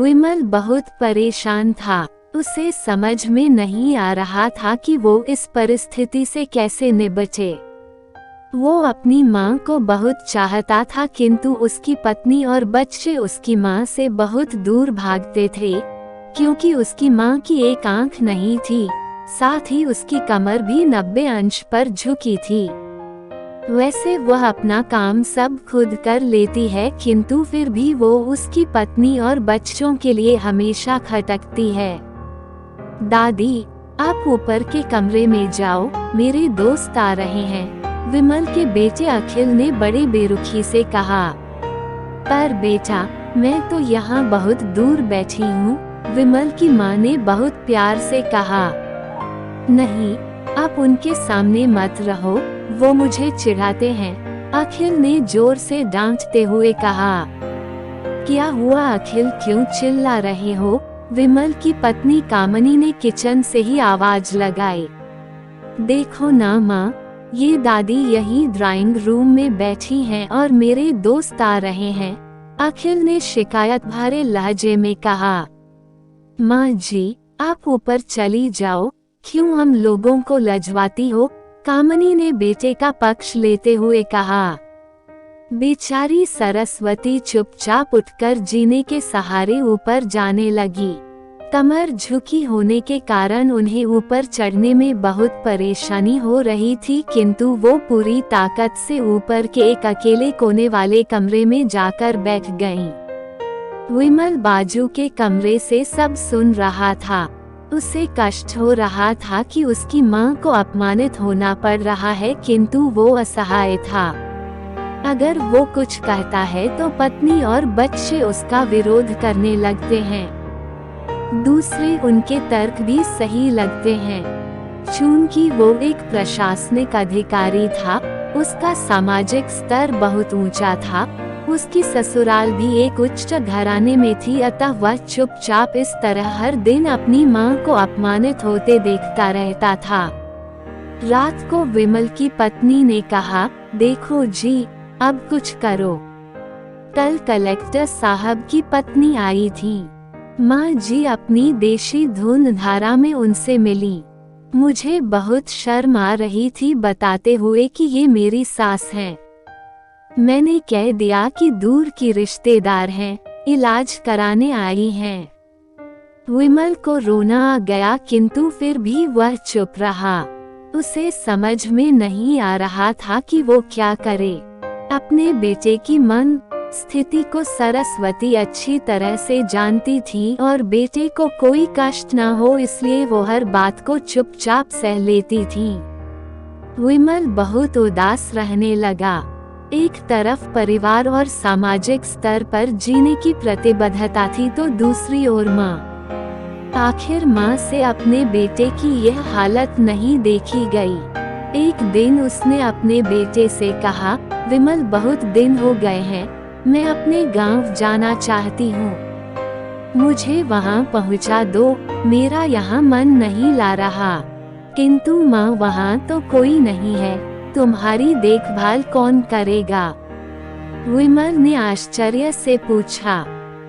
विमल बहुत परेशान था। उसे समझ में नहीं आ रहा था कि वो इस परिस्थिति से कैसे निपटे। वो अपनी माँ को बहुत चाहता था, किंतु उसकी पत्नी और बच्चे उसकी माँ से बहुत दूर भागते थे, क्योंकि उसकी माँ की एक आंख नहीं थी, साथ ही उसकी कमर भी 90 अंश पर झुकी थी। वैसे वह अपना काम सब खुद कर लेती है, किंतु फिर भी वो उसकी पत्नी और बच्चों के लिए हमेशा खटकती है। दादी, आप ऊपर के कमरे में जाओ, मेरे दोस्त आ रहे हैं, विमल के बेटे अखिल ने बड़े बेरुखी से कहा। पर बेटा, मैं तो यहाँ बहुत दूर बैठी हूँ, विमल की माँ ने बहुत प्यार से कहा। नहीं, आप उनके सामने मत रहो, वो मुझे चिढ़ाते हैं, अखिल ने जोर से डांटते हुए कहा। क्या हुआ अखिल, क्यों चिल्ला रहे हो? विमल की पत्नी कामनी ने किचन से ही आवाज लगाई। देखो ना माँ, ये दादी यही ड्राइंग रूम में बैठी हैं और मेरे दोस्त आ रहे हैं, अखिल ने शिकायत भरे लहजे में कहा। माँ जी, आप ऊपर चली जाओ, क्यों हम लोगों को लजवाती हो? कामनी ने बेटे का पक्ष लेते हुए कहा। बेचारी सरस्वती चुपचाप उठकर जीने के सहारे ऊपर जाने लगी। कमर झुकी होने के कारण उन्हें ऊपर चढ़ने में बहुत परेशानी हो रही थी, किंतु वो पूरी ताकत से ऊपर के एक अकेले कोने वाले कमरे में जाकर बैठ गईं। विमल बाजू के कमरे से सब सुन रहा था। उसे कष्ट हो रहा था कि उसकी माँ को अपमानित होना पड़ रहा है, किंतु वो असहाय था। अगर वो कुछ कहता है तो पत्नी और बच्चे उसका विरोध करने लगते हैं। दूसरे उनके तर्क भी सही लगते हैं। चूंकि वो एक प्रशासनिक अधिकारी था, उसका सामाजिक स्तर बहुत ऊंचा था, उसकी ससुराल भी एक उच्च घराने में थी, अतः वह चुपचाप इस तरह हर दिन अपनी माँ को अपमानित होते देखता रहता था। रात को विमल की पत्नी ने कहा, देखो जी, अब कुछ करो। कल कलेक्टर साहब की पत्नी आई थी। माँ जी अपनी देशी धुन धारा में उनसे मिली। मुझे बहुत शर्म आ रही थी बताते हुए कि ये मेरी सास हैं। मैंने कह दिया कि दूर की रिश्तेदार हैं, इलाज कराने आई हैं। विमल को रोना आ गया, किंतु फिर भी वह चुप रहा। उसे समझ में नहीं आ रहा था कि वो क्या करे। अपने बेटे की मन स्थिति को सरस्वती अच्छी तरह से जानती थी और बेटे को कोई कष्ट न हो इसलिए वो हर बात को चुपचाप सह लेती थी। विमल बहुत उदास रहने लगा। एक तरफ परिवार और सामाजिक स्तर पर जीने की प्रतिबद्धता थी, तो दूसरी ओर माँ। आखिर माँ से अपने बेटे की यह हालत नहीं देखी गई। एक दिन उसने अपने बेटे से कहा, विमल बहुत दिन हो गए हैं, मैं अपने गांव जाना चाहती हूँ, मुझे वहाँ पहुँचा दो, मेरा यहाँ मन नहीं ला रहा। किंतु माँ, वहाँ तो कोई नहीं है, तुम्हारी देखभाल कौन करेगा? विमल ने आश्चर्य से पूछा।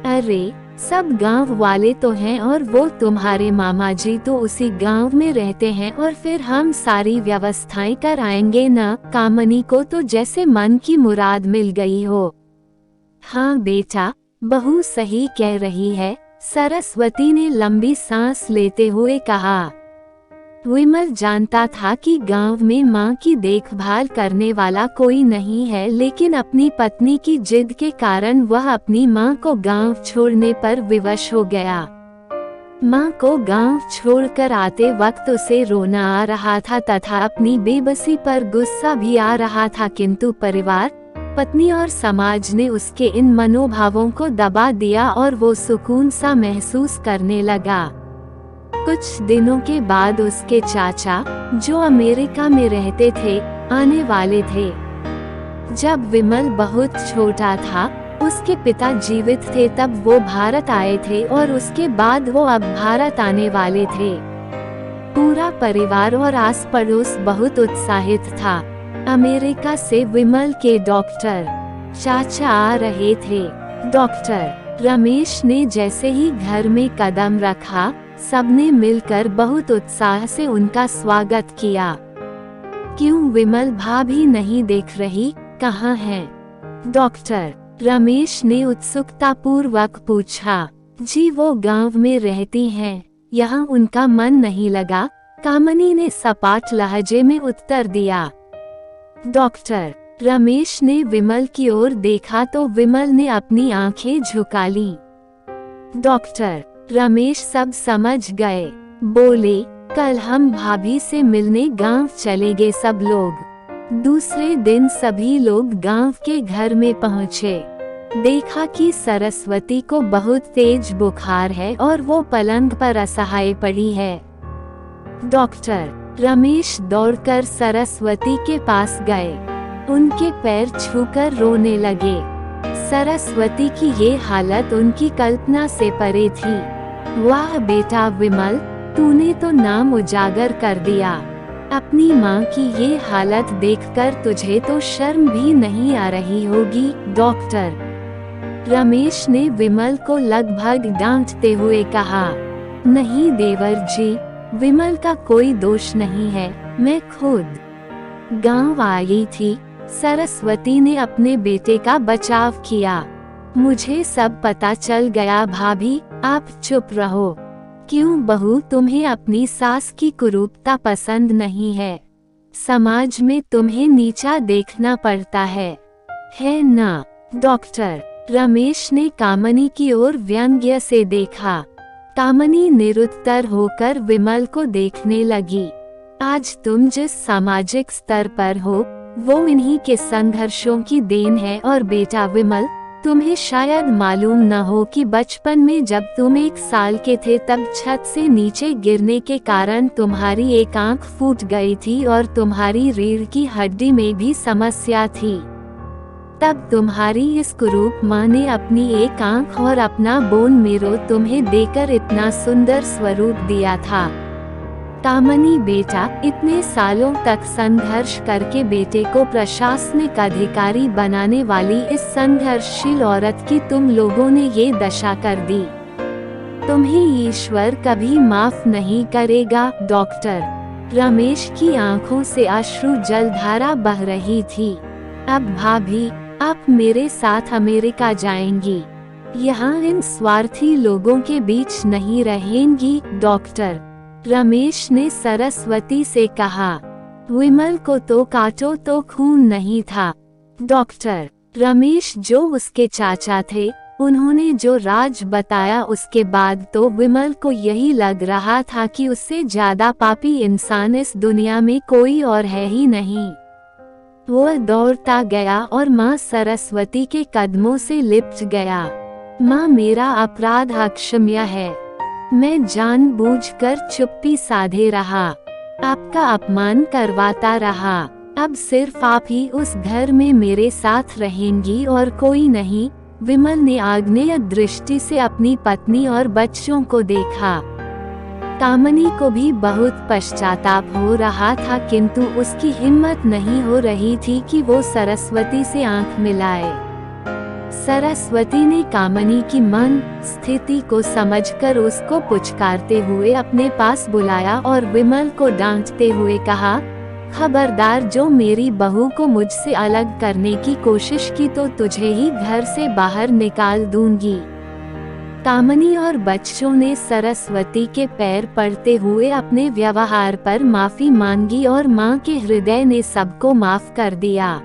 अरे, सब गांव वाले तो हैं और वो तुम्हारे मामा जी तो उसी गांव में रहते हैं और फिर हम सारी व्यवस्थाएं कराएंगे न। कामनी को तो जैसे मन की मुराद मिल गई हो। हाँ बेटा, बहू सही कह रही है, सरस्वती ने लंबी सांस लेते हुए कहा। विमल जानता था कि गांव में मां की देखभाल करने वाला कोई नहीं है, लेकिन अपनी पत्नी की जिद के कारण वह अपनी मां को गांव छोड़ने पर विवश हो गया। मां को गांव छोड़कर आते वक्त उसे रोना आ रहा था तथा अपनी बेबसी पर गुस्सा भी आ रहा था, किंतु परिवार, पत्नी और समाज ने उसके इन मनोभावों को दबा दिया और वो सुकून सा महसूस करने लगा। कुछ दिनों के बाद उसके चाचा, जो अमेरिका में रहते थे, आने वाले थे। जब विमल बहुत छोटा था, उसके पिता जीवित थे तब वो भारत आए थे और उसके बाद वो अब भारत आने वाले थे। पूरा परिवार और आस पड़ोस बहुत उत्साहित था। अमेरिका से विमल के डॉक्टर चाचा आ रहे थे। डॉक्टर रमेश ने जैसे ही घर में कदम रखा, सबने मिलकर बहुत उत्साह से उनका स्वागत किया। क्यों विमल भाभी नहीं दिख रही, कहाँ है? डॉक्टर रमेश ने उत्सुकतापूर्वक पूछा। जी वो गांव में रहती हैं, यहाँ उनका मन नहीं लगा, कामनी ने सपाट लहजे में उत्तर दिया। डॉक्टर रमेश ने विमल की ओर देखा तो विमल ने अपनी आंखें झुका ली। डॉक्टर रमेश सब समझ गए, बोले कल हम भाभी से मिलने गांव चले गए सब लोग। दूसरे दिन सभी लोग गांव के घर में पहुँचे। देखा कि सरस्वती को बहुत तेज बुखार है और वो पलंग पर असहाय पड़ी है। डॉक्टर रमेश दौड़कर सरस्वती के पास गए, उनके पैर छूकर रोने लगे। सरस्वती की ये हालत उनकी कल्पना से परे थी। वाह बेटा विमल, तूने तो नाम उजागर कर दिया। अपनी माँ की ये हालत देखकर तुझे तो शर्म भी नहीं आ रही होगी। डॉक्टर रमेश ने विमल को लगभग डांटते हुए कहा, नहीं देवर जी, विमल का कोई दोष नहीं है, मैं खुद गांव आई थी। सरस्वती ने अपने बेटे का बचाव किया। मुझे सब पता चल गया भाभी, आप चुप रहो। क्यों बहू, तुम्हें अपनी सास की कुरूपता पसंद नहीं है? समाज में तुम्हें नीचा देखना पड़ता है ना? डॉक्टर रमेश ने कामनी की ओर व्यंग्य से देखा। कामनी निरुत्तर होकर विमल को देखने लगी। आज तुम जिस सामाजिक स्तर पर हो, वो इन्हीं के संघर्षों की देन है। और बेटा विमल, तुम्हें शायद मालूम न हो कि बचपन में जब तुम 1 साल के थे तब छत से नीचे गिरने के कारण तुम्हारी एक आंख फूट गई थी और तुम्हारी रीढ़ की हड्डी में भी समस्या थी। तब तुम्हारी इस कुरूप माँ ने अपनी एक आंख और अपना बोन मेरो तुम्हें देकर इतना सुंदर स्वरूप दिया था। कामनी बेटा, इतने सालों तक संघर्ष करके बेटे को प्रशासनिक अधिकारी बनाने वाली इस संघर्षशील औरत की तुम लोगों ने ये दशा कर दी। तुम्हें ईश्वर कभी माफ नहीं करेगा। डॉक्टर रमेश की आंखों से अश्रु जलधारा बह रही थी। अब भाभी, आप मेरे साथ अमेरिका जाएंगी, यहाँ इन स्वार्थी लोगों के बीच नहीं रहेंगी। डॉक्टर रमेश ने सरस्वती से कहा, विमल को तो काटो तो खून नहीं था। डॉक्टर रमेश जो उसके चाचा थे, उन्होंने जो राज बताया उसके बाद तो विमल को यही लग रहा था कि उससे ज्यादा पापी इंसान इस दुनिया में कोई और है ही नहीं। वह दौड़ता गया और माँ सरस्वती के कदमों से लिपट गया। माँ, मेरा अपराध अक्षम्य है, मैं जानबूझकर चुप्पी साधे रहा, आपका अपमान करवाता रहा। अब सिर्फ आप ही उस घर में मेरे साथ रहेंगी और कोई नहीं। विमल ने आग्नेय दृष्टि से अपनी पत्नी और बच्चों को देखा। कामनी को भी बहुत पश्चाताप हो रहा था, किंतु उसकी हिम्मत नहीं हो रही थी कि वो सरस्वती से आंख मिलाए। सरस्वती ने कामनी की मन स्थिति को समझकर उसको पुचकारते हुए अपने पास बुलाया और विमल को डांटते हुए कहा, खबरदार, जो मेरी बहू को मुझसे अलग करने की कोशिश की तो तुझे ही घर से बाहर निकाल दूंगी। कामनी और बच्चों ने सरस्वती के पैर पड़ते हुए अपने व्यवहार पर माफी मांगी और मां के हृदय ने सबको माफ कर दिया।